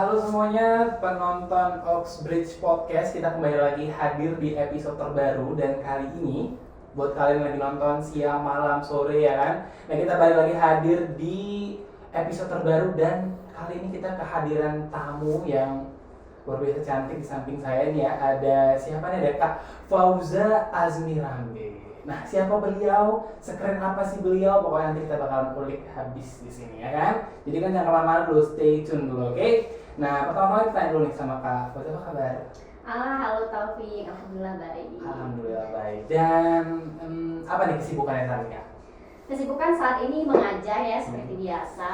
Halo semuanya penonton Oxbridge Podcast. Kita kembali lagi hadir di episode terbaru. Dan kali ini buat kalian yang lagi nonton siang, malam, sore ya kan, nah kita balik lagi hadir di episode terbaru. Dan kali ini kita kehadiran tamu yang luar biasa cantik. Di samping saya nih ya, ada siapa nih? Ada Kak Fauza Azmirambe. Nah, siapa beliau? Sekeren apa sih beliau? Pokoknya nanti kita bakalan ulik habis di sini ya kan. Jadi kan jangan kemana-mana dulu, stay tune dulu, oke? Nah, pertama-tama kita tanya dulu nih sama Kak Fauza, apa kabar? Halo Taufik, alhamdulillah baik. Alhamdulillah baik. Dan apa nih kesibukannya saat ini Kak? Kesibukan saat ini mengajar ya seperti biasa.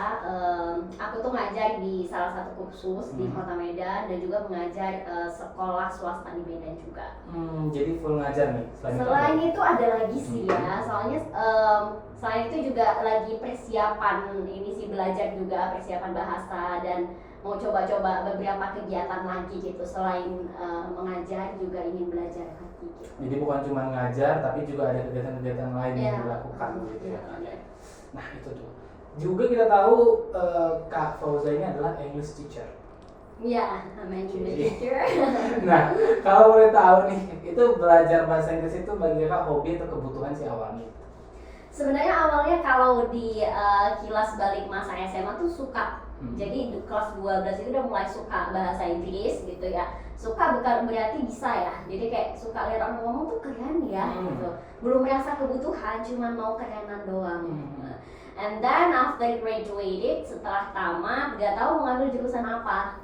Aku tuh ngajar di salah satu kursus di Kota Medan dan juga mengajar sekolah swasta di Medan juga. Jadi full ngajar nih. Selain itu ada lagi sih ya, soalnya selain itu juga lagi persiapan ini sih, belajar juga persiapan bahasa dan mau coba-coba beberapa kegiatan lagi gitu. Selain mengajar juga ingin belajar lagi gitu. Jadi bukan cuma ngajar, tapi juga ada kegiatan-kegiatan lain yang dilakukan gitu ya. Nah itu tuh. Juga kita tahu Kak Fauza ini adalah English teacher. Iya, I'm English teacher. Nah, kalau boleh tahu nih, itu belajar bahasa Inggris itu bagi Kak hobi atau kebutuhan sih awalnya? Sebenarnya awalnya kalau di kilas balik masa SMA tuh suka. Jadi di kelas 12 itu udah mulai suka bahasa Inggris gitu ya. Suka bukan berarti bisa ya. Jadi kayak suka lihat orang ngomong tuh keren ya gitu. Belum merasa kebutuhan, cuma mau kerenan doang. And then after graduated, setelah tamat, gak tahu mau ngambil jurusan apa.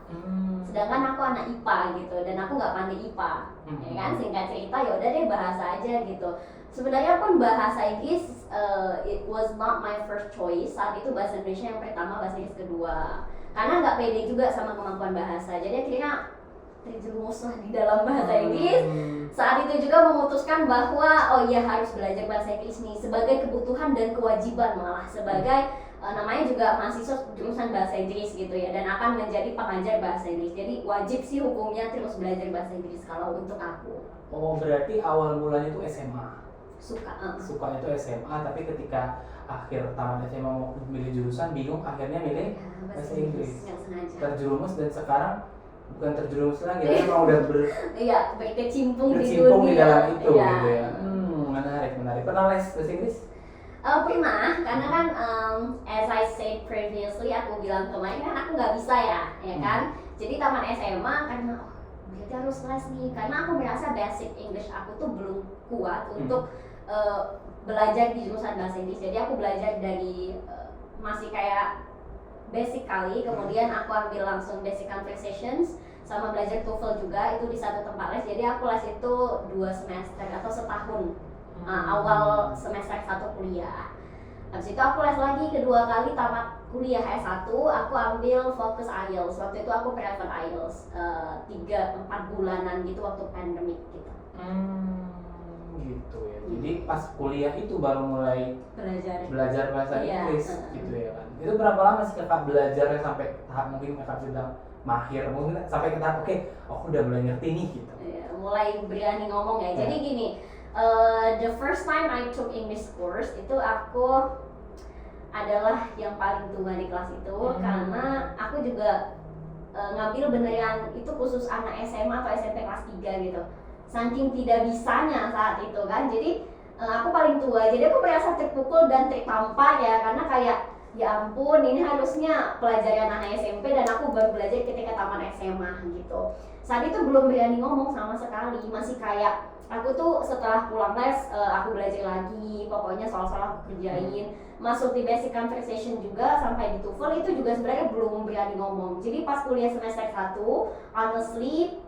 Sedangkan aku anak IPA gitu, dan aku nggak pandai IPA, ya kan? Singkat cerita, ya udah deh bahasa aja gitu. Sebenarnya pun bahasa Inggris it was not my first choice. Saat itu bahasa Indonesia yang pertama, bahasa Inggris kedua. Karena nggak pede juga sama kemampuan bahasa, jadi akhirnya terjerumuslah di dalam bahasa Inggris. Saat itu juga memutuskan bahwa oh iya harus belajar bahasa Inggris nih sebagai kebutuhan dan kewajiban, malah sebagai namanya juga mahasiswa jurusan bahasa Inggris gitu ya, dan akan menjadi pengajar bahasa Inggris. Jadi wajib sih hukumnya terus belajar bahasa Inggris kalau untuk aku. Oh, berarti awal mulanya itu SMA. Suka itu SMA, tapi ketika akhir tamat SMA mau milih jurusan bingung, akhirnya milih bahasa Inggris. Terjerumus, dan sekarang bukan terjerumus lagi, ya memang udah berkecimpung di dalam itu ya. gitu ya. Menarik. Pernah les bahasa Inggris? Pernah, karena kan as I said previously, aku bilang kemarin kan aku nggak bisa ya kan. Jadi taman SMA karena berarti harus les nih, karena aku merasa basic English aku tuh belum kuat untuk belajar di jurusan bahasa Inggris. Jadi aku belajar dari masih kayak basic kali, kemudian aku ambil langsung basic conversations sama belajar TOEFL juga itu di satu tempat les. Jadi aku les itu 2 semester atau setahun. Awal semester 1 kuliah. Habis itu aku les lagi kedua kali tamat kuliah S1, aku ambil fokus IELTS. Waktu itu aku private IELTS 3-4 bulanan gitu waktu pandemic gitu. Gitu ya. Jadi pas kuliah itu baru mulai belajar bahasa Inggris gitu ya kan. Itu berapa lama sih Kakak belajarnya sampai tahap mungkin Kakak sudah mahir, mungkin sampai ke tahap aku udah mulai ngerti nih gitu. Mulai berani ngomong ya. Jadi gini, the first time I took English course itu aku adalah yang paling tua di kelas itu, karena aku juga ngambil beneran itu khusus anak SMA atau SMP kelas 3 gitu. Saking tidak bisanya saat itu kan, jadi aku paling tua, jadi aku merasa terpukul dan tertampar ya, karena kayak ya ampun ini harusnya pelajaran anak SMP dan aku baru belajar ketika tamat SMA gitu. Saat itu belum berani ngomong sama sekali, masih kayak aku tuh setelah pulang les aku belajar lagi, pokoknya soal-soal aku kerjain, masuk di basic conversation juga sampai di TOEFL itu juga sebenarnya belum berani ngomong. Jadi pas kuliah semester 1, honestly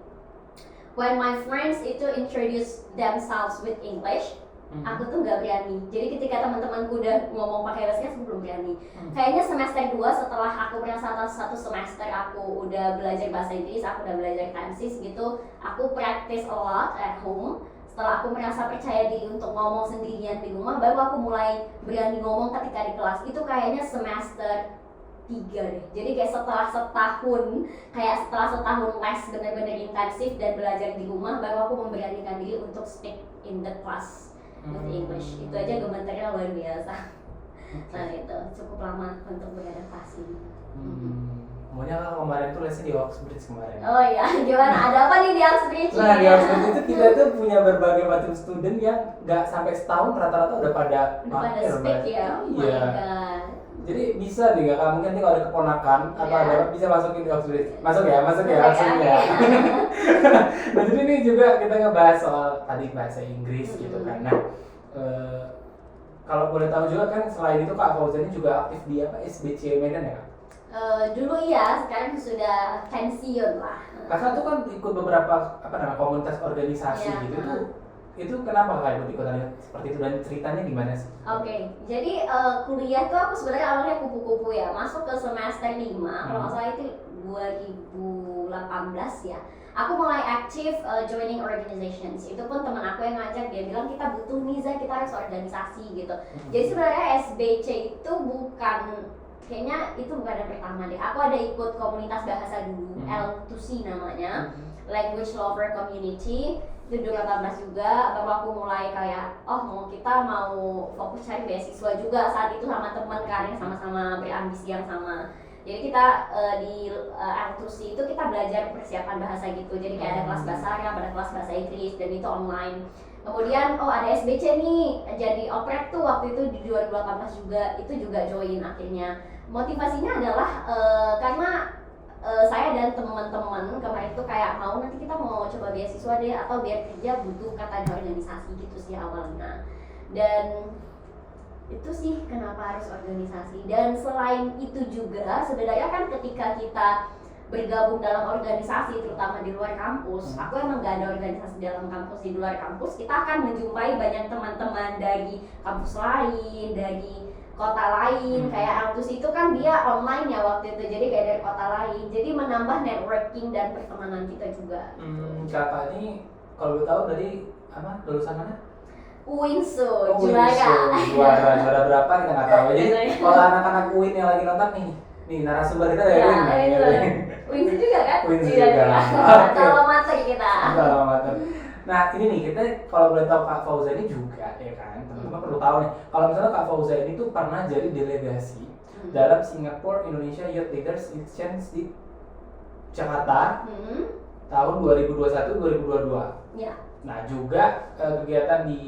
when my friends itu introduce themselves with English, aku tuh nggak berani. Jadi ketika teman-temanku udah ngomong pakai bahasa Inggris, aku belum berani. Kayaknya semester 2 setelah aku merasa satu semester aku udah belajar bahasa Inggris, aku udah belajar Francis gitu, aku practice a lot at home. Setelah aku merasa percaya diri untuk ngomong sendirian di rumah, baru aku mulai berani ngomong ketika di kelas. Itu kayaknya semester 3 deh. Jadi kayak setelah setahun les benar-benar intensif dan belajar di rumah, baru aku memberanikan diri untuk speak in the class with English. Itu aja gemeternya luar biasa. Nah itu cukup lama untuk beradaptasi. Maunya kan kemarin tuh lesnya di Oxbridge kemarin. Oh iya, gimana? Ada apa nih di Oxbridge? Nah di Oxbridge itu kita tuh punya berbagai macam student yang nggak sampai setahun rata-rata udah pada speak ya. Oh Iya. my God. Jadi bisa deh nggak? Mungkin nanti kalau ada keponakan atau ada bisa masukin di Oxbridge. Masuk ya, langsung ya. Nah jadi ini juga kita ngebahas soal tadi bahasa Inggris gitu kan. Nah kalau boleh tahu juga kan selain itu Kak Fauzan ini juga aktif di apa SBC Medan ya Kak? Dulu iya, sekarang sudah pensiun lah. Kakak tuh kan ikut beberapa komunitas organisasi Ya, gitu tuh. Itu kenapa Kak ikut-ikutan seperti itu dan ceritanya gimana sih? Oke, jadi kuliah tuh aku sebenarnya awalnya kupu-kupu ya, masuk ke semester 5, kalau nggak salah itu 2018 ya. Aku mulai aktif joining organizations. Itu pun teman aku yang ngajak, dia bilang kita butuh nih Zah, kita harus organisasi gitu. Jadi sebenarnya SBC itu kayaknya itu bukan yang pertama deh. Aku ada ikut komunitas bahasa dulu, L2C namanya, Language Lover Community. Itu 2018 juga, baru aku mulai kayak kita mau fokus cari beasiswa juga saat itu sama teman kan yang sama-sama berambisi yang sama. Jadi kita di L2C itu kita belajar persiapan bahasa gitu. Jadi kayak ada kelas bahasa Arab, ada kelas bahasa Inggris dan itu online. Kemudian ada SBC nih, jadi oprek tuh waktu itu di 2018 juga, itu juga join akhirnya. Motivasinya adalah karena saya dan teman-teman kemarin itu kayak nanti kita mau coba beasiswa deh atau biar kerja butuh kata organisasi gitu sih awalnya. Dan itu sih kenapa harus organisasi. Dan selain itu juga sebenarnya kan ketika kita bergabung dalam organisasi terutama di luar kampus, aku emang gak ada organisasi dalam kampus, di luar kampus kita akan menjumpai banyak teman-teman dari kampus lain, dari kota lain. Kayak Altus itu kan dia online ya waktu itu, jadi kayak dari kota lain, jadi menambah networking dan pertemanan kita juga. Kakak ini kalau tahu dari lulusan mana? UINSO, juara berapa kita nggak tahu. Jadi kalau anak-anak UIN yang lagi nonton nih narasumber kita dari UIN. UINSO juga kan? UINSO juga. Kalau mater kita. Kalau mater. Nah ini nih kita kalau boleh tahu Kak Fauzan ini juga ya kan, teman-teman perlu tahu nih. Kalau misalnya Kak Fauzan ini tuh pernah jadi delegasi dalam Singapore Indonesia Youth Leaders Exchange di Jakarta tahun 2021-2022. Ya. Nah juga kegiatan di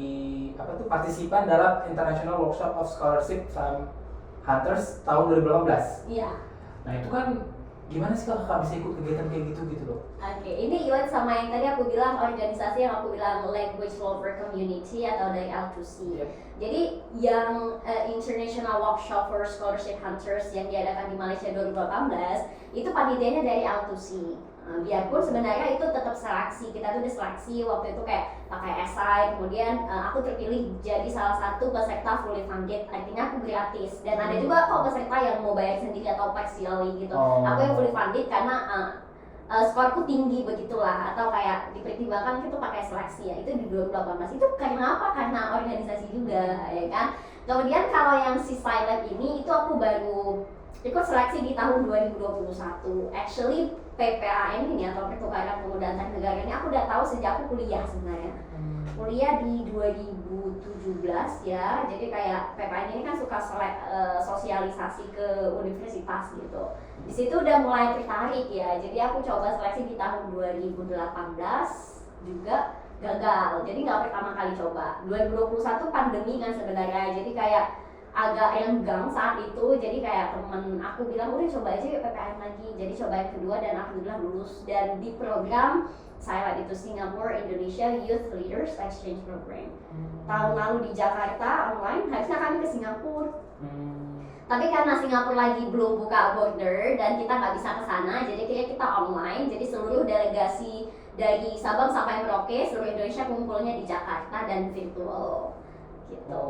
partisipan dalam International Workshop of Scholarship Hunters tahun 2018. Iya. Nah itu kan gimana sih kalau kakak bisa ikut kegiatan kayak gitu loh? Oke, ini Iwan sama yang tadi aku bilang organisasi yang aku bilang Language Lover Community atau dari L2C. Yep. Jadi yang International Workshop for Scholarship Hunters yang diadakan di Malaysia 2018 itu panitianya dari L2C. Biarpun sebenarnya itu tetap seleksi, kita tuh udah seleksi waktu itu kayak pakai esai, kemudian aku terpilih jadi salah satu peserta fully funded, artinya aku gratis. Dan ada juga kok peserta yang mau bayar sendiri atau partially gitu. Aku yang fully funded karena skorku tinggi begitulah, atau kayak dipertimbangkan itu pakai seleksi ya, itu di 2018. Itu karena apa? Karena organisasi juga ya kan. Kemudian kalau yang si Silent ini itu aku baru ikut seleksi di tahun 2021. Actually PPAN ini atau pertukaran pemuda antar negara ini aku udah tahu sejak aku kuliah sebenarnya. Kuliah di 2017 ya. Jadi kayak PPAN ini kan suka sosialisasi ke universitas gitu. Di situ udah mulai tertarik ya. Jadi aku coba seleksi di tahun 2018 juga gagal. Jadi nggak pertama kali coba. 2021 pandemi kan sebenarnya. Jadi kayak agak renggang saat itu, jadi kayak temen aku bilang udah coba aja yuk PPN lagi, jadi coba yang kedua dan alhamdulillah lulus. Dan di program saya itu Singapore Indonesia Youth Leaders Exchange Program tahun lalu di Jakarta online, harusnya kami ke Singapura tapi karena Singapura lagi belum buka border dan kita nggak bisa ke sana, jadi kita online. Jadi seluruh delegasi dari Sabang sampai Merauke seluruh Indonesia kumpulnya di Jakarta dan virtual gitu.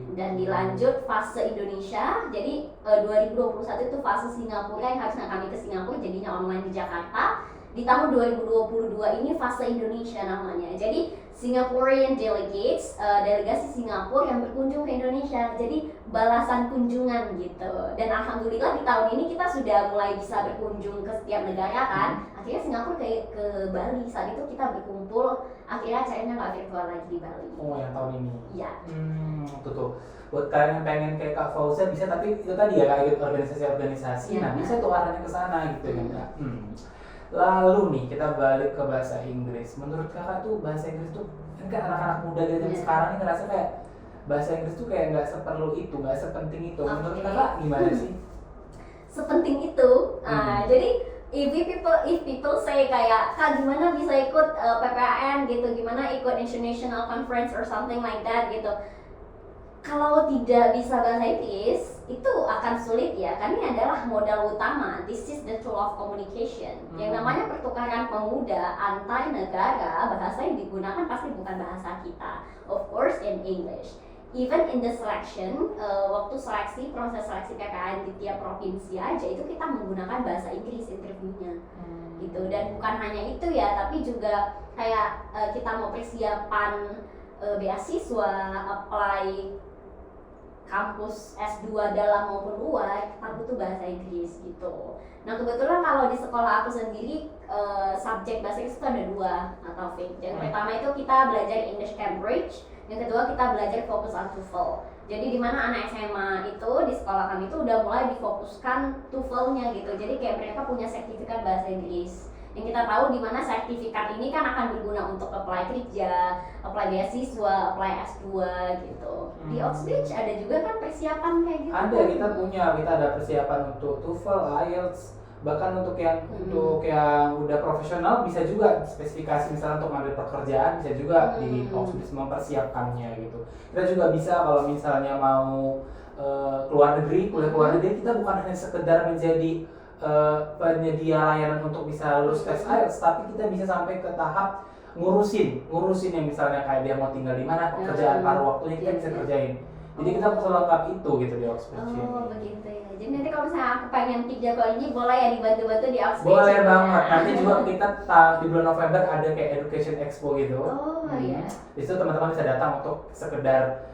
Dan dilanjut fase Indonesia, jadi 2021 itu fase Singapura yang harusnya kami ke Singapura, jadinya online di Jakarta. di tahun 2022 ini fase Indonesia namanya. Jadi Singaporean delegates, delegasi Singapura yang berkunjung ke Indonesia. Jadi balasan kunjungan gitu. Dan alhamdulillah di tahun ini kita sudah mulai bisa berkunjung ke setiap negara kan. Akhirnya Singapura ke Bali. Saat itu kita berkumpul. Akhirnya acaranya nggak virtual lagi di Bali. Oh, yang tahun ini. Iya. Tuh. Buat kalian yang pengen kayak Kak Fauza bisa, tapi itu tadi ya kayak ikut organisasi-organisasi. Ya. Nah, bisa tuh arahnya ke sana gitu kan Kak. Lalu nih kita balik ke bahasa Inggris. Menurut Kakak tuh bahasa Inggris tuh kan anak-anak muda zaman sekarang ini ngerasa kayak bahasa Inggris tuh kayak nggak seperlu itu, nggak sepenting itu. Menurut Kakak gimana sih? Sepenting itu. Jadi if people say kayak Kak gimana bisa ikut PPAN gitu, gimana ikut international conference or something like that gitu. Kalau tidak bisa bahasa Inggris itu akan sulit ya, karena ini adalah modal utama. This is the tool of communication. Yang namanya pertukaran pemuda antar negara, bahasa yang digunakan pasti bukan bahasa kita. Of course in English. Even in the selection, waktu seleksi, proses seleksi PPAN di tiap provinsi aja itu kita menggunakan bahasa Inggris interviewnya. Gitu. Dan bukan hanya itu ya, tapi juga kayak kita mau persiapan beasiswa, apply kampus S2 dalam maupun luar, kita butuh bahasa Inggris gitu. Nah kebetulan kalau di sekolah aku sendiri subjek bahasa Inggris itu ada 2 atau Taufik. Yang pertama itu kita belajar English Cambridge, yang kedua kita belajar fokus on TOEFL. Jadi di mana anak SMA itu di sekolah kami itu udah mulai difokuskan TOEFL-nya gitu. Jadi kayak mereka punya sertifikat bahasa Inggris. Yang kita tahu di mana sertifikat ini kan akan berguna untuk apply kerja, apply beasiswa, apply S2 gitu. Di Oxbridge ada juga kan persiapan kayak gitu. Kita ada persiapan untuk TOEFL, IELTS, bahkan untuk yang udah profesional bisa juga spesifikasi misalnya untuk ngambil pekerjaan bisa juga di Oxbridge mempersiapkannya gitu. Kita juga bisa kalau misalnya mau kuliah keluar negeri kita bukan hanya sekedar menjadi penyedia layanan untuk bisa lulus tes IELTS, tapi kita bisa sampai ke tahap ngurusin yang misalnya kayak dia mau tinggal di mana, pekerjaan paruh waktunya kita bisa kerjain. Jadi kita selengkap itu gitu di Oxbridge. Oh begitu ya. Jadi nanti kalau misalnya aku pengen kerja kalau ini boleh ya dibantu-bantu di Oxbridge. Boleh banget. Nanti juga kita di bulan November ada kayak Education Expo gitu. Iya. Di situ teman-teman bisa datang untuk sekedar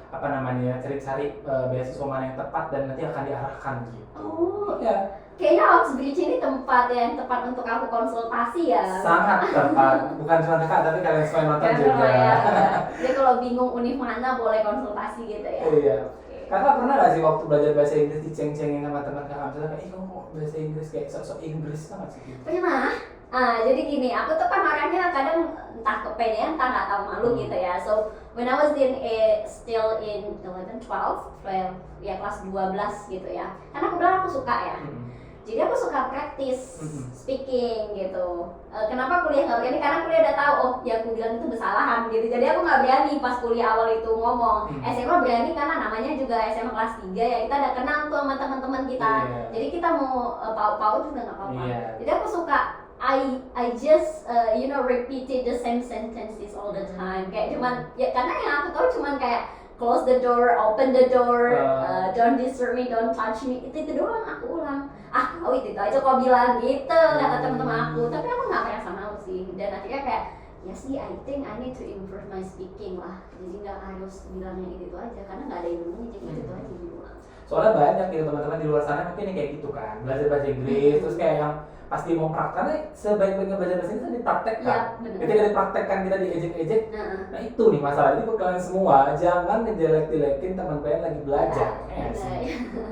cari-cari beasiswa mana yang tepat dan nanti akan diarahkan gitu. Oh ya. Kayaknya Oxbridge ini tempat yang tepat untuk aku konsultasi ya. Sangat tepat. Bukan cuma kakak tapi kalian semua yang nonton juga. Ya. Jadi kalau bingung univ mana boleh konsultasi gitu ya. Iya. Kakak pernah gak sih waktu belajar bahasa Inggris diceng-cengin sama teman kakak? Misalnya kayak, kamu kok bahasa Inggris kayak sok-sok Inggris banget sih gitu? Pernah. Jadi gini, aku tuh kan orangnya kadang entah kepedean, entah nggak tahu malu gitu ya. So when I was still in 11, 12, ya kelas 12 gitu ya. Karena aku bilang aku suka ya. Jadi aku suka praktis speaking gitu. Kenapa kuliah nggak berani? Karena kuliah udah tahu, oh ya aku bilang itu kesalahan gitu. Jadi aku nggak berani pas kuliah awal itu ngomong. SMA berani karena namanya juga SMA kelas 3 ya. Kita udah kenal tuh sama teman-teman kita. Jadi kita mau paut juga nggak apa-apa. Jadi aku suka I just repeated the same sentences all the time. Kayak cuman ya karena yang aku tahu cuman kayak close the door, open the door, don't disturb me, don't touch me. Itu doang aku ulang. Itu aja kok bilang gitu kata teman-teman aku. Tapi aku nggak merasa malu sih. Dan akhirnya kayak ya sih, I think I need to improve my speaking lah. Jadi nggak harus bilangnya itu aja karena nggak ada ilmunya. Jadi itu aja diulang. Soalnya banyak gitu teman-teman di luar sana mungkin yang kayak gitu kan, belajar bahasa Inggris terus kayak yang pasti mau prakteknya sebaik-baiknya belajar bahasa Inggris dipraktekkan. Ketika dipraktekkan kita diejek-ejek, nah itu nih masalah. Jadi buat kalian semua jangan ngejelek-jelekin teman kalian lagi belajar.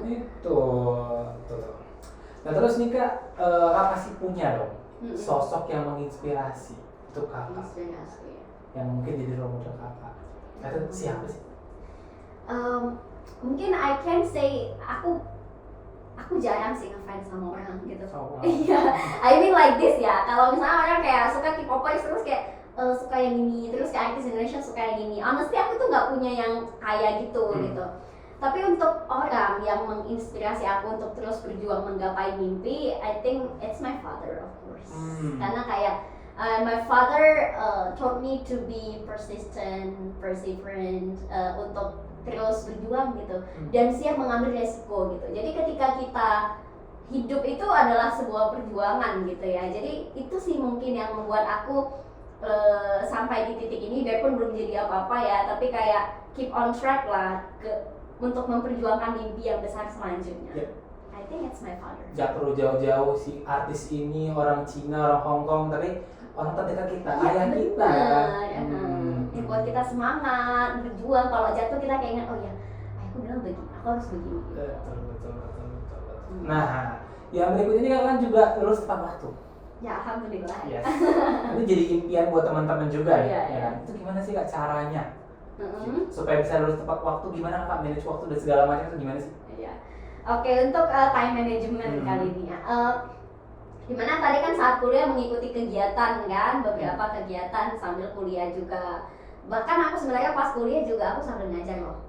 Itu. Nah terus nih Kak, apa sih punya dong sosok yang menginspirasi untuk kakak? Inspirasi. Yang mungkin jadi role model kakak. Itu siapa sih? Mungkin I can say aku jarang sih ngefans sama orang gitu. Iya, I mean like this ya. Kalau misalnya orang kayak suka K-popers terus kayak suka yang ini, terus kayak artis Indonesia suka yang ini. Honestly aku tuh nggak punya yang kayak gitu gitu. Tapi untuk orang yang menginspirasi aku untuk terus berjuang menggapai mimpi, I think it's my father of course. Karena kayak my father taught me to be persistent, perseverant, untuk terus berjuang gitu dan siap mengambil resiko gitu. Jadi ketika kita hidup itu adalah sebuah perjuangan gitu ya. Jadi itu sih mungkin yang membuat aku sampai di titik ini, biarpun belum jadi apa-apa ya, tapi kayak keep on track lah untuk memperjuangkan mimpi yang besar selanjutnya. Yep. I think it's my father. Gak perlu jauh-jauh si artis ini orang Cina, orang Hong Kong, tapi orang terdekat kita, ayah kita. Yang buat kita semangat, berjuang. Kalau jatuh kita kayak ingat, oh ya, ayahku bilang begini, aku harus begini. Betul. Nah, yang berikutnya ini kan juga lulus tepat waktu. Ya, alhamdulillah. Yes. Itu jadi impian buat teman-teman juga ya. Iya. Itu gimana sih Kak caranya? Supaya bisa lulus tepat waktu, gimana Kak manage waktu dan segala macam itu gimana sih? Iya. Oke, untuk time management kali ini ya. Dimana tadi kan saat kuliah mengikuti kegiatan kan, beberapa kegiatan sambil kuliah juga. Bahkan aku sebenarnya pas kuliah juga aku sambil ngajar loh.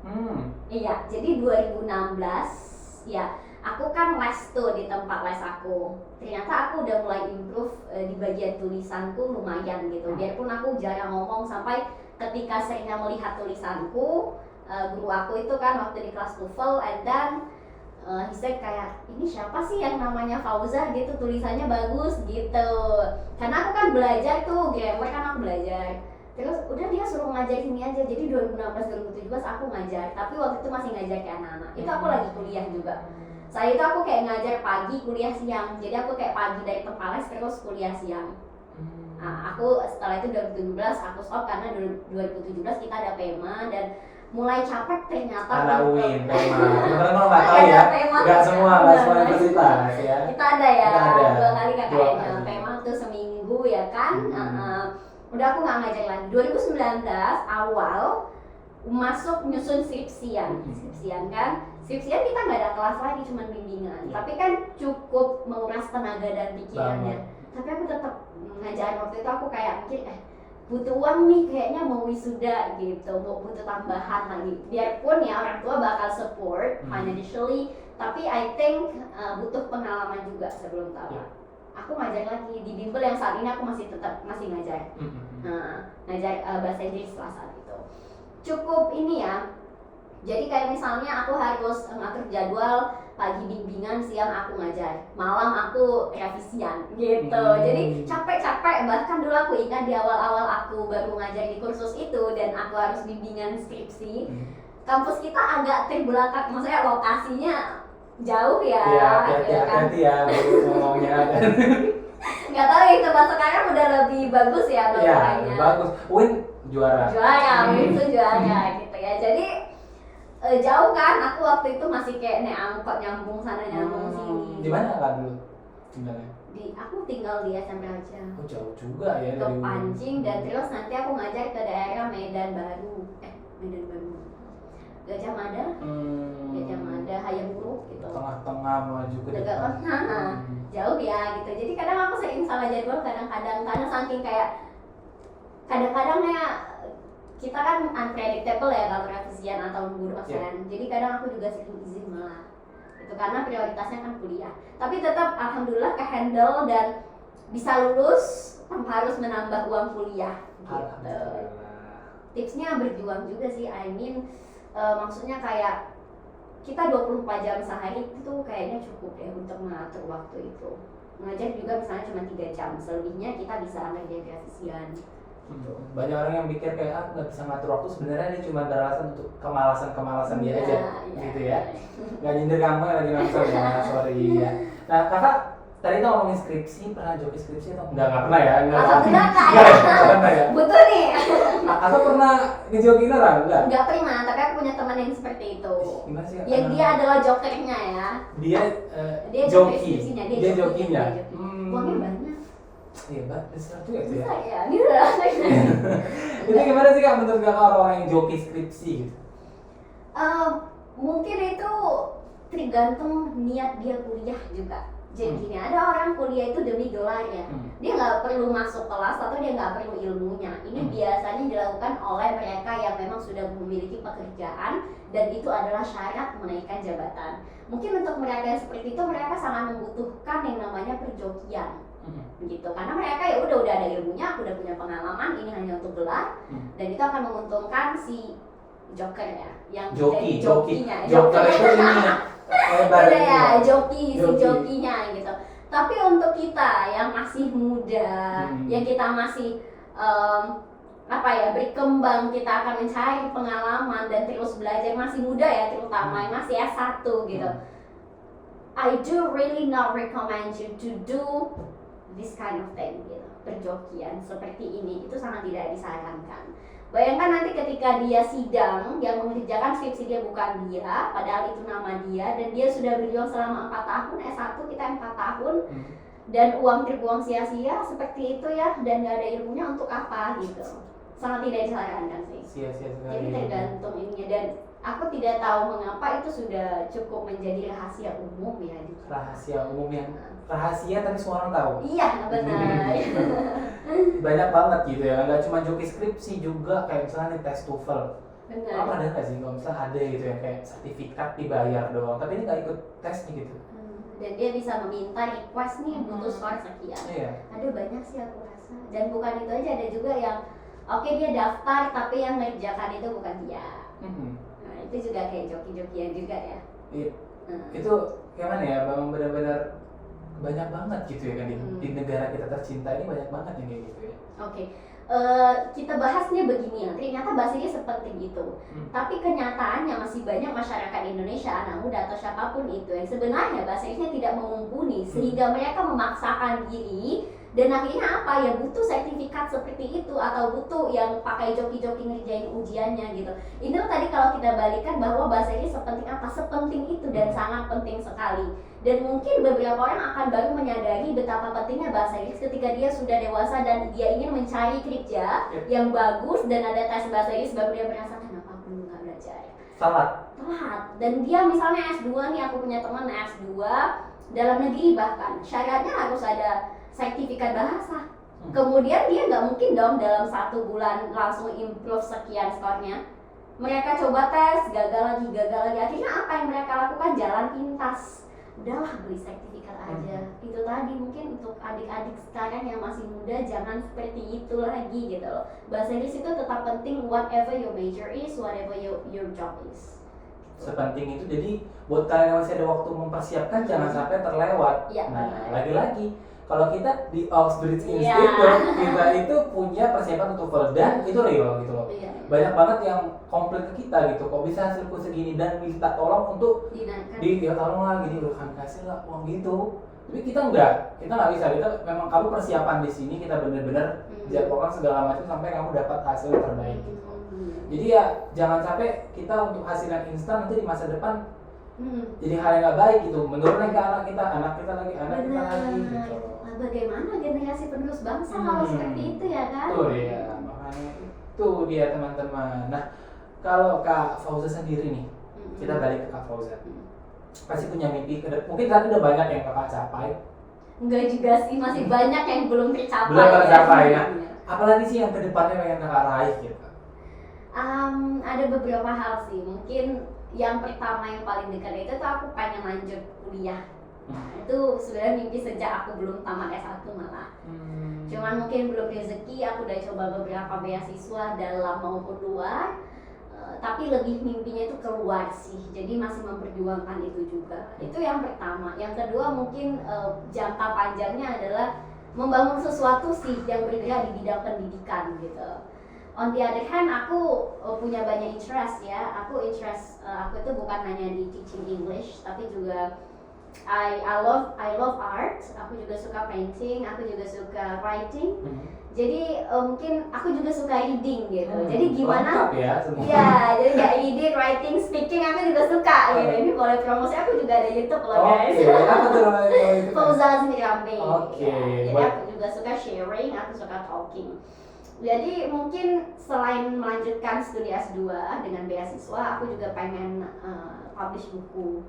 Iya, jadi 2016 ya aku kan les tuh di tempat les aku. Ternyata aku udah mulai improve di bagian tulisanku lumayan gitu. Biarpun aku jarang ngomong, sampai ketika seringnya melihat tulisanku, guru aku itu kan waktu di kelas TOEFL, and then he said kayak, ini siapa sih yang namanya Fauza gitu, tulisannya bagus gitu. Karena aku kan belajar tuh, grammar kan aku belajar. Terus udah dia suruh ngajar sini aja. Jadi 2016-2017 aku ngajar, tapi waktu itu masih ngajar ke anak-anak. Itu aku lagi kuliah juga. Saat itu aku kayak ngajar pagi, kuliah siang. Jadi aku kayak pagi dari tempat les terus kuliah siang. Nah, aku setelah itu 2017 aku stop karena 2017 kita ada PEMA dan mulai capek ternyata. Anak UIN, PEMA. Teman-teman nggak tahu ya, nggak semua universitas ya. Kita ada ya, kita ada. 2 kali KKN-nya. PEMA tuh seminggu ya kan. Udah aku nggak ngajar lagi. 2019 awal masuk nyusun skripsian kan. Skripsian kita nggak ada kelas lagi, cuma bimbingan. Tapi kan cukup menguras tenaga dan pikirannya. Tapi aku tetap ngajar. Waktu itu aku kayak mikir, butuh uang nih, kayaknya mau wisuda gitu, butuh tambahan lagi. Biarpun ya orang tua bakal support financially, tapi I think butuh pengalaman juga sebelum tamat. Aku ngajar lagi di bimbel yang saat ini aku masih ngajar. Ngajar bahasa Inggris saat itu. Cukup ini ya. Jadi kayak misalnya aku harus ngatur jadwal, pagi bimbingan, siang aku ngajar, malam aku revisian gitu. Jadi capek-capek. Bahkan dulu aku ingat di awal-awal aku baru ngajar di kursus itu dan aku harus bimbingan skripsi. Kampus kita agak terbelakang, maksudnya lokasinya jauh ya. Hati-hati ya ngomongnya. Nggak tahu ya, tempat sekarang udah lebih bagus ya Iya, bagus. Win juara, Win itu juara gitu ya. Jadi jauh kan, aku waktu itu masih kayak naik angkot nyambung sana nyambung sini. Di mana Kak dulu tinggalnya? Aku tinggal di SMP aja. Oh jauh juga ya. Ke Pancing, dan terus nanti aku ngajar ke daerah Medan Baru. Gajah Mada, Hayam Buruk gitu. Tengah-tengah maju ke depan. Jauh ya gitu. Jadi kadang aku sering salah jadwal, kadang-kadang karena saking kayak kadang-kadangnya kita kan unpredictable ya kalau revisian atau nunggu dosen. Jadi kadang aku juga sering izin malah. Itu karena prioritasnya kan kuliah. Tapi tetap alhamdulillah ke-handle dan bisa lulus tanpa harus menambah uang kuliah gitu. Tipsnya berjuang juga sih. Maksudnya kayak kita 24 jam sehari itu kayaknya cukup ya untuk mengatur waktu itu. Mengajar juga misalnya cuma 3 jam, selebihnya kita bisa ngerjain revisian. Banyak orang yang pikir kayak nggak bisa ngatur waktu, sebenarnya dia cuma beralasan untuk kemalasan dia aja, gitu ya. Nggak nyindir kamu yang lagi nonton ya, sorry ya. Nah kakak tadi tuh ngomongin skripsi, pernah joki skripsi atau nggak pernah ya? Alhamdulillah pernah ya. Butuh nih. Aku pernah ngejokin orang nggak pernah, tapi aku punya teman yang seperti itu. Gimana sih? Yang dia adalah jokernya ya. Dia joki. Dia jokinya. Uangnya banyak. Hebat, besar juga itu ya. Iya, gitu lah. Itu gimana sih Kak menurut Kakak orang yang joki skripsi gitu? Mungkin itu tergantung niat dia kuliah juga. Jadi gini, ada orang kuliah itu demi gelarnya. Dia nggak perlu masuk kelas atau dia nggak perlu ilmunya. Ini biasanya dilakukan oleh mereka yang memang sudah memiliki pekerjaan dan itu adalah syarat menaikkan jabatan. Mungkin untuk mereka yang seperti itu, mereka sangat membutuhkan yang namanya perjokian. Gitu, karena mereka ya udah ada ilmunya, aku udah punya pengalaman, ini hanya untuk gelar dan itu akan menguntungkan si joker ya, yang jokinya. Joker itu ini Lebar Udah ya, gitu. joki, si Joki. jokinya gitu. Tapi untuk kita yang masih muda, yang kita masih berkembang, kita akan mencari pengalaman dan terus belajar, masih muda ya terutama, yang masih S1 gitu. I do really not recommend you to do this kind of thing gitu. Perjokian seperti ini itu sangat tidak disarankan. Bayangkan nanti ketika dia sidang, yang mengerjakan skripsi dia bukan dia, padahal itu nama dia, dan dia sudah berjuang selama 4 tahun, S1 kita 4 tahun, dan uang terbuang sia-sia seperti itu ya, dan gak ada ilmunya untuk apa gitu. Sangat tidak disarankan sih. Sia-sia sekali. Jadi tergantung ininya, dan aku tidak tahu mengapa itu sudah cukup menjadi rahasia umum ya. Rahasia umum yang rahasia tapi semua orang tahu. Iya benar. Banyak banget gitu ya, nggak cuma joki skripsi juga kayak misalnya nih tes TOEFL. Benar. Apa ada nggak sih kalau misalnya ada gitu ya kayak sertifikat dibayar doang, tapi ini nggak ikut tesnya gitu. Dan dia bisa meminta request nih butuh skor sekian. Iya. Ada banyak sih aku rasa. Dan bukan itu aja, ada juga yang oke dia daftar tapi yang ngerjakan itu bukan dia. Nah itu juga kayak joki-jokian juga ya. Iya. Itu gimana ya, memang benar-benar banyak banget gitu ya kan di negara kita tercinta ini, banyak banget yang kayak gitu ya. Oke. Kita bahasnya begini ya, ternyata bahasanya sepenting itu. Tapi kenyataannya masih banyak masyarakat Indonesia, anak muda atau siapapun itu yang sebenarnya bahasa Inggrisnya tidak mumpuni, sehingga mereka memaksakan diri, dan akhirnya apa ya, butuh sertifikat seperti itu atau butuh yang pakai joki-joki ngerjain ujiannya gitu. Itu tadi kalau kita balikan bahwa bahasa Inggris sepenting apa, sepenting itu dan sangat penting sekali. Dan mungkin beberapa orang akan baru menyadari betapa pentingnya bahasa Inggris ketika dia sudah dewasa dan dia ingin mencari kerja yang bagus dan ada tes bahasa Inggris, baru dia merasakan apa aku nggak belajar. Telat. Dan dia misalnya S2 nih, aku punya teman S2 dalam negeri, bahkan syaratnya harus ada sertifikat bahasa. Kemudian dia nggak mungkin dong dalam 1 bulan langsung improve sekian skornya. Mereka coba tes, gagal lagi. Akhirnya apa yang mereka lakukan? Jalan pintas. Udahlah beli sertifikat aja. Itu tadi mungkin untuk adik-adik sekarang yang masih muda, jangan seperti itu lagi gitu loh. Bahasa Inggris itu tetap penting, whatever your major is, whatever your job is. Sepenting itu, jadi buat kalian yang masih ada waktu mempersiapkan jangan sampai terlewat. Ya, nah lagi-lagi kalau kita di Oxbridge Institute, kita itu punya persiapan untuk TOEFL dan itu real gitu loh. Banyak banget yang komplain ke kita gitu, kok bisa hasilku segini, dan minta tolong untuk tolong lah gini, udah kami kasih lah uang gitu. Tapi kita nggak bisa, kita memang kamu persiapan di sini, kita bener-bener jadwalkan segala macam sampai kamu dapat hasil terbaik gitu. Jadi ya jangan sampai kita untuk hasil yang instan nanti di masa depan jadi hal yang nggak baik gitu, menurunkan ke anak kita lagi gitu. Bagaimana generasi penerus bangsa kalau seperti itu ya kan? Tuh ya, makanya itu dia teman-teman. Nah kalau Kak Fauza sendiri nih, kita balik ke Kak Fauza. Pasti punya mimpi, mungkin tadi udah banyak yang Kakak capai. Enggak juga sih, masih banyak yang belum tercapai. Belum tercapai, nah apalagi sih yang kedepannya pengen Kakak raih gitu? Ada beberapa hal sih, mungkin yang pertama yang paling dekat itu tuh aku pengen lanjut kuliah. Itu sebenarnya mimpi sejak aku belum tamat S1 malah. Cuman mungkin belum rezeki, aku udah coba beberapa beasiswa dalam maupun luar. Tapi lebih mimpinya itu keluar sih, jadi masih memperjuangkan itu juga. Itu yang pertama. Yang kedua mungkin jangka panjangnya adalah membangun sesuatu sih yang bergerak di bidang pendidikan gitu. On the other hand, aku punya banyak interest ya. Aku itu bukan hanya di teaching English, tapi juga I love art. Aku juga suka painting, aku juga suka writing. Jadi mungkin aku juga suka reading gitu. Jadi gimana? Lengkap ya semua. Iya, jadi kayak reading, writing, speaking aku juga suka gitu. Ini boleh promosi, aku juga ada YouTube loh guys. Oke, apa tuh namanya itu? Fauza Zmirambe. Oke. Jadi aku juga suka sharing, aku suka talking. Jadi mungkin selain melanjutkan studi S2 dengan beasiswa, aku juga pengen publish buku.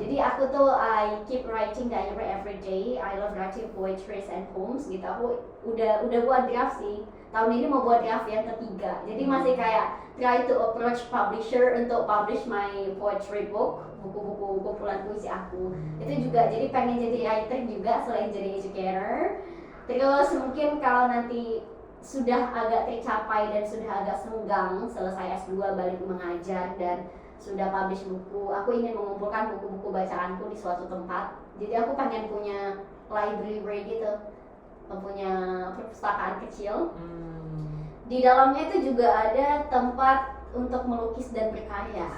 Jadi aku tuh I keep writing diary every day. I love writing poetry and poems gitu. Aku udah buat draft sih. Tahun ini mau buat draft yang ketiga. Jadi masih kayak try to approach publisher untuk publish my poetry book, buku-buku kumpulan puisi aku. Itu juga jadi pengen jadi writer juga selain jadi educator. Terus mungkin kalau nanti sudah agak tercapai dan sudah agak senggang selesai S2 balik mengajar dan sudah publish buku. Aku ingin mengumpulkan buku-buku bacaanku di suatu tempat. Jadi aku pengen punya library gitu, punya perpustakaan kecil. Di dalamnya itu juga ada tempat untuk melukis dan berkarya.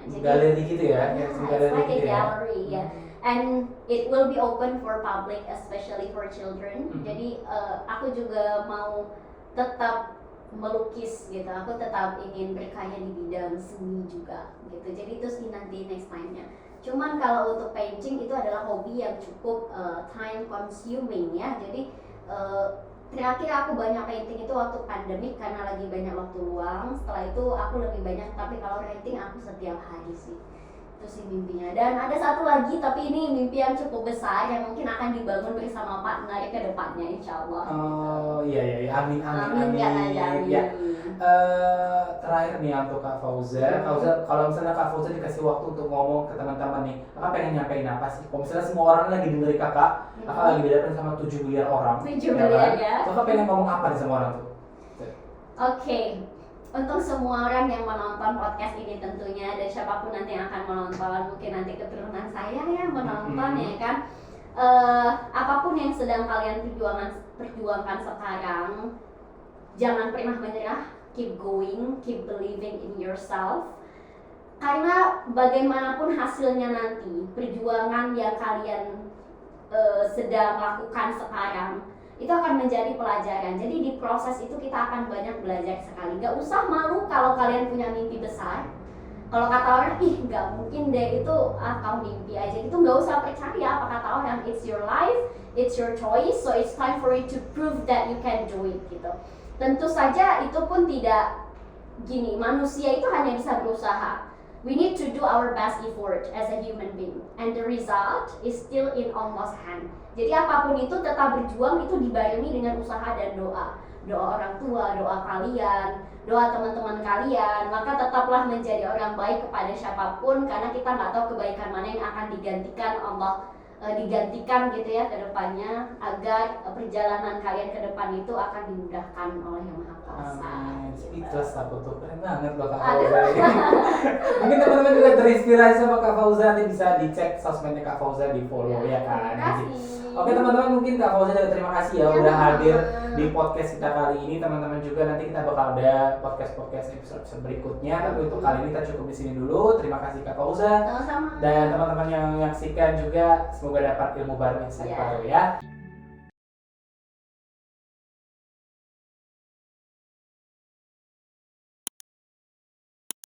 Jadi, galeri gitu ya? it's Galeri like a gitu ya? gallery, ya. And it will be open for public, especially for children. Jadi aku juga mau tetap melukis gitu. Aku tetap ingin berkarya di bidang seni juga gitu. Jadi itu sih nanti next time-nya. Cuman kalau untuk painting itu adalah hobi yang cukup time consuming ya. Jadi terakhir aku banyak painting itu waktu pandemik karena lagi banyak waktu luang. Setelah itu aku lebih banyak, tapi kalau writing aku setiap hari sih. Itu sih mimpinya. Dan ada satu lagi, tapi ini mimpi yang cukup besar yang mungkin akan dibangun bersama partner ke depannya, insya Allah. Oh iya, amin. Ya, amin. Ya. Terakhir nih untuk Kak Fauza, kalau misalnya Kak Fauza dikasih waktu untuk ngomong ke teman-teman nih, kakak pengen nyampein apa sih? Kalau misalnya semua orang lagi dengerin kakak lagi dihadapin sama 7 miliar orang, 7 miliar ya. Kakak pengen ngomong apa nih sama orang tuh? Oke. Untuk semua orang yang menonton podcast ini tentunya, dan siapapun nanti yang akan menonton, mungkin nanti keturunan saya yang menonton ya kan, apapun yang sedang kalian perjuangkan sekarang, jangan pernah menyerah, keep going, keep believing in yourself, karena bagaimanapun hasilnya nanti, perjuangan yang kalian sedang lakukan sekarang itu akan menjadi pelajaran. Jadi di proses itu kita akan banyak belajar sekali. Gak usah malu kalau kalian punya mimpi besar. Kalau kata orang, ih gak mungkin deh itu, kau mimpi aja. Itu gak usah percaya apa kata orang. It's your life, it's your choice, so it's time for you to prove that you can do it gitu. Tentu saja itu pun tidak gini, manusia itu hanya bisa berusaha. We need to do our best effort as a human being, and the result is still in Allah's hand. Jadi apapun itu tetap berjuang, itu dibarengi dengan usaha dan doa. Doa orang tua, doa kalian, doa teman-teman kalian. Maka tetaplah menjadi orang baik kepada siapapun, karena kita nggak tahu kebaikan mana yang akan digantikan Allah, digantikan gitu ya ke depannya, agar perjalanan kalian ke depan itu akan dimudahkan oleh Yang Maha Kuasa. Speechless aku tuh, keren banget loh Kak Fauza. Mungkin teman-teman juga terinspirasi sama Kak Fauza, nanti bisa dicek sosmednya Kak Fauza, di follow ya kan. Terima kasih. Oke teman-teman, mungkin Kak Fauza juga terima kasih ya udah hadir di podcast kita kali ini. Teman-teman juga nanti kita bakal ada podcast episode berikutnya, tapi untuk kali ini kita cukup di sini dulu. Terima kasih Kak Fauza. Sama-sama. Dan teman-teman yang menyaksikan juga semoga dapat ilmu baru, insight baru ya.